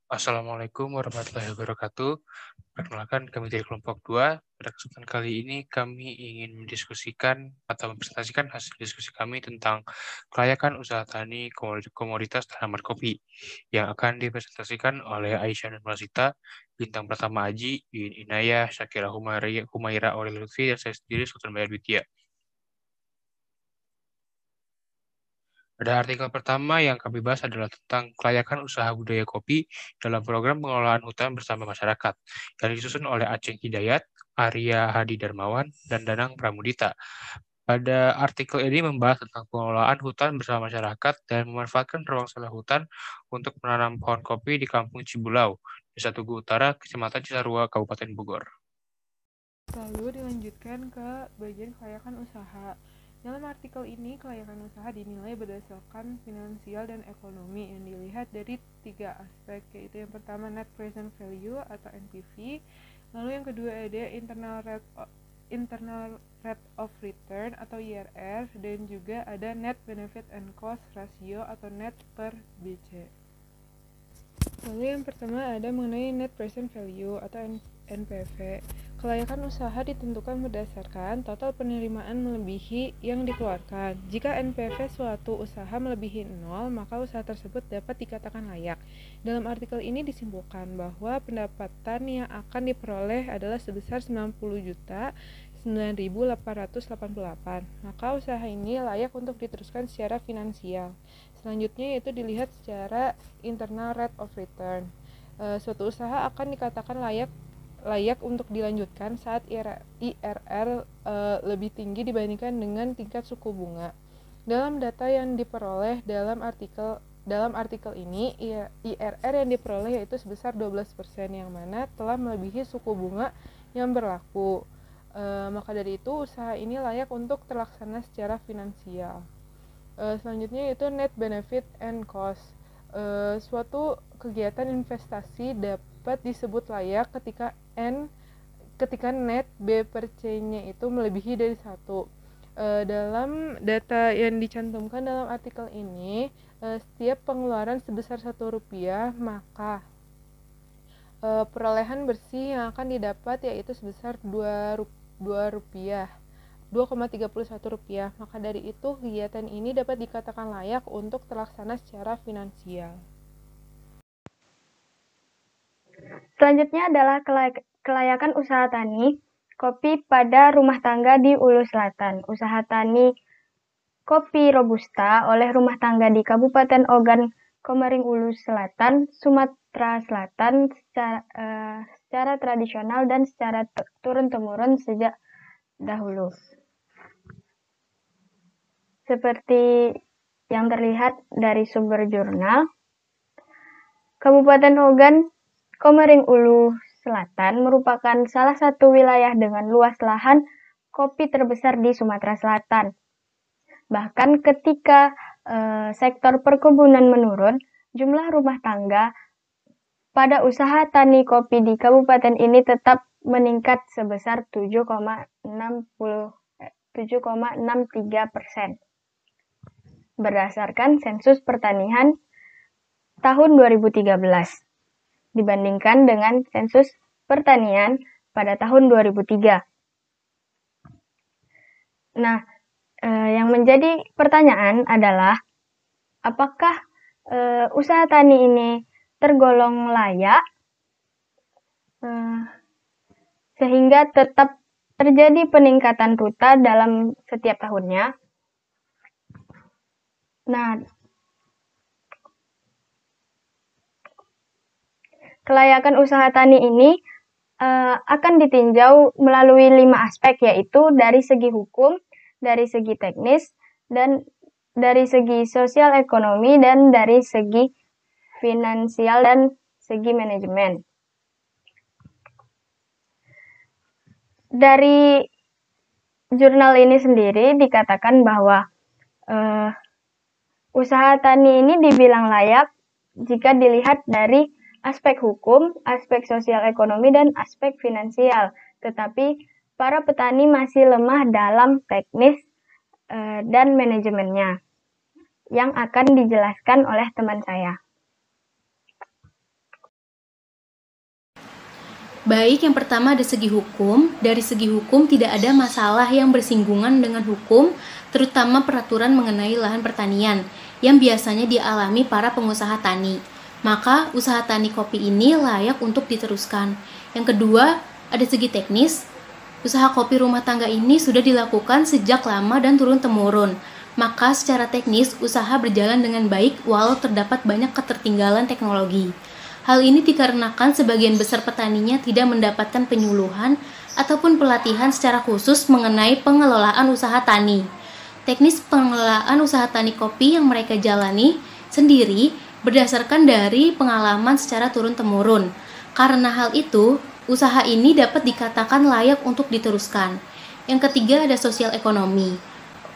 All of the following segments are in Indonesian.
Assalamualaikum warahmatullahi wabarakatuh. Perkenalkan, kami dari kelompok 2. Pada kesempatan kali ini, kami ingin mendiskusikan atau mempresentasikan hasil diskusi kami tentang kelayakan usaha tani komoditas tanaman kopi yang akan dipresentasikan oleh Aisyah Nurmasita, Bintang Pratama Aji, Yun Inayah, Syakira Humaira Aurel Lutfi, dan saya sendiri, Sultan Bayar Widya. Pada artikel pertama yang kami bahas adalah tentang kelayakan usaha budaya kopi dalam program pengelolaan hutan bersama masyarakat, yang disusun oleh Aceh Hidayat, Arya Hadi Darmawan, dan Danang Pramudita. Pada artikel ini membahas tentang pengelolaan hutan bersama masyarakat dan memanfaatkan ruang selah hutan untuk menanam pohon kopi di Kampung Cibulau, Desa Tugu Utara, Kecamatan Cisarua, Kabupaten Bogor. Lalu dilanjutkan ke bagian kelayakan usaha. Dalam artikel ini, kelayakan usaha dinilai berdasarkan finansial dan ekonomi yang dilihat dari 3 aspek, yaitu yang pertama net present value atau NPV, lalu yang kedua ada internal rate of return atau IRR, dan juga ada net benefit and cost ratio atau net per BC. Lalu yang pertama ada mengenai net present value atau NPV. Kelayakan usaha ditentukan berdasarkan total penerimaan melebihi yang dikeluarkan. Jika NPV suatu usaha melebihi 0, maka usaha tersebut dapat dikatakan layak. Dalam artikel ini disimpulkan bahwa pendapatan yang akan diperoleh adalah sebesar 90.9.888. Maka usaha ini layak untuk diteruskan secara finansial. Selanjutnya yaitu dilihat secara internal rate of return. Suatu usaha akan dikatakan layak untuk dilanjutkan saat IRR lebih tinggi dibandingkan dengan tingkat suku bunga. Dalam data yang diperoleh dalam artikel ini, IRR yang diperoleh yaitu sebesar 12%, yang mana telah melebihi suku bunga yang berlaku. Maka dari itu usaha ini layak untuk terlaksana secara finansial. Selanjutnya yaitu net benefit and cost. Suatu kegiatan investasi dapat disebut layak ketika net B per C-nya itu melebihi dari 1. Dalam data yang dicantumkan dalam artikel ini, setiap pengeluaran sebesar Rp1, maka perolehan bersih yang akan didapat yaitu sebesar Rp2,31. Maka dari itu kegiatan ini dapat dikatakan layak untuk terlaksana secara finansial. Selanjutnya adalah kelayakan usaha tani kopi pada rumah tangga di Ulu Selatan. Usaha tani kopi Robusta oleh rumah tangga di Kabupaten Ogan Komering Ulu Selatan, Sumatera Selatan secara tradisional dan secara turun-temurun sejak dahulu. Seperti yang terlihat dari sumber jurnal, Kabupaten Ogan Komering Ulu Selatan merupakan salah satu wilayah dengan luas lahan kopi terbesar di Sumatera Selatan. Bahkan ketika sektor perkebunan menurun, jumlah rumah tangga pada usaha tani kopi di kabupaten ini tetap meningkat sebesar 7,63%. Berdasarkan sensus pertanian tahun 2013. Dibandingkan dengan sensus pertanian pada tahun 2003. Nah, yang menjadi pertanyaan adalah apakah usaha tani ini tergolong layak sehingga tetap terjadi peningkatan ruta dalam setiap tahunnya. Nah, kelayakan usaha tani ini akan ditinjau melalui 5 aspek, yaitu dari segi hukum, dari segi teknis, dan dari segi sosial ekonomi, dan dari segi finansial dan segi manajemen. Dari jurnal ini sendiri dikatakan bahwa usaha tani ini dibilang layak jika dilihat dari aspek hukum, aspek sosial ekonomi, dan aspek finansial. Tetapi para petani masih lemah dalam teknis dan manajemennya yang akan dijelaskan oleh teman saya. Baik, yang pertama ada segi hukum. Dari segi hukum tidak ada masalah yang bersinggungan dengan hukum, terutama peraturan mengenai lahan pertanian yang biasanya dialami para pengusaha tani. Maka usaha tani kopi ini layak untuk diteruskan. Yang kedua, ada segi teknis. Usaha kopi rumah tangga ini sudah dilakukan sejak lama dan turun-temurun. Maka secara teknis usaha berjalan dengan baik walau terdapat banyak ketertinggalan teknologi. Hal ini dikarenakan sebagian besar petaninya tidak mendapatkan penyuluhan ataupun pelatihan secara khusus mengenai pengelolaan usaha tani. Teknis pengelolaan usaha tani kopi yang mereka jalani sendiri berdasarkan dari pengalaman secara turun-temurun. Karena hal itu, usaha ini dapat dikatakan layak untuk diteruskan. Yang ketiga ada sosial ekonomi.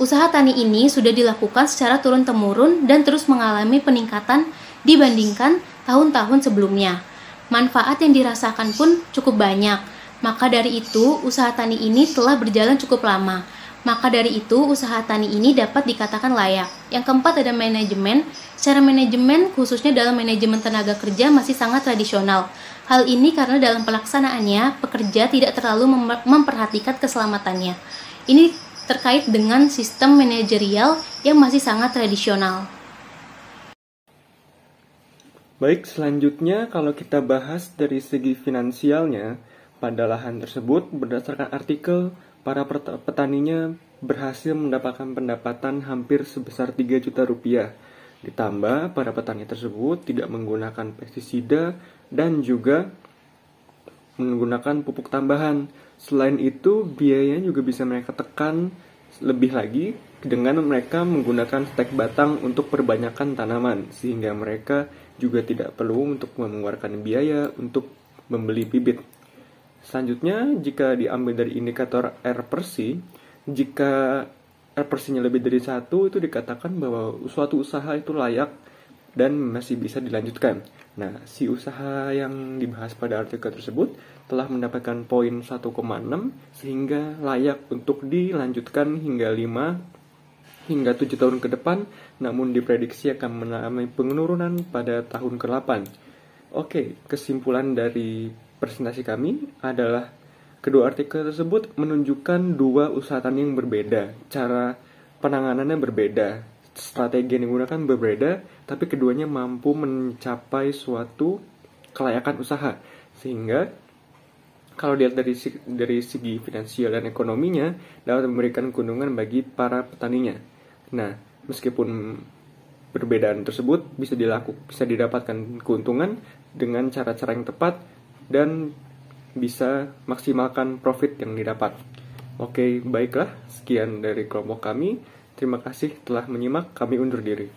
Usaha tani ini sudah dilakukan secara turun-temurun dan terus mengalami peningkatan dibandingkan tahun-tahun sebelumnya. Manfaat yang dirasakan pun cukup banyak. Maka dari itu, usaha tani ini telah berjalan cukup lama. Maka dari itu, usaha tani ini dapat dikatakan layak. Yang keempat ada manajemen. Secara manajemen, khususnya dalam manajemen tenaga kerja masih sangat tradisional. Hal ini karena dalam pelaksanaannya, pekerja tidak terlalu memperhatikan keselamatannya. Ini terkait dengan sistem manajerial yang masih sangat tradisional. Baik, selanjutnya kalau kita bahas dari segi finansialnya, pada lahan tersebut berdasarkan artikel, para petaninya berhasil mendapatkan pendapatan hampir sebesar 3 juta rupiah. Ditambah, para petani tersebut tidak menggunakan pestisida dan juga menggunakan pupuk tambahan. Selain itu, biayanya juga bisa mereka tekan lebih lagi dengan mereka menggunakan stek batang untuk perbanyakan tanaman, sehingga mereka juga tidak perlu untuk mengeluarkan biaya untuk membeli bibit. Selanjutnya, jika diambil dari indikator R/C, jika R/C-nya lebih dari 1, itu dikatakan bahwa suatu usaha itu layak dan masih bisa dilanjutkan. Nah, si usaha yang dibahas pada artikel tersebut telah mendapatkan poin 1,6 sehingga layak untuk dilanjutkan hingga 5 hingga 7 tahun ke depan, namun diprediksi akan mengalami penurunan pada tahun ke-8. Oke, kesimpulan dari presentasi kami adalah kedua artikel tersebut menunjukkan dua usaha tani yang berbeda, cara penanganannya berbeda, strategi yang digunakan berbeda, tapi keduanya mampu mencapai suatu kelayakan usaha. Sehingga kalau dilihat dari segi finansial dan ekonominya dapat memberikan keuntungan bagi para petaninya. Nah, meskipun perbedaan tersebut bisa didapatkan keuntungan dengan cara-cara yang tepat dan bisa maksimalkan profit yang didapat. Oke, baiklah, sekian dari kelompok kami. Terima kasih telah menyimak, kami undur diri.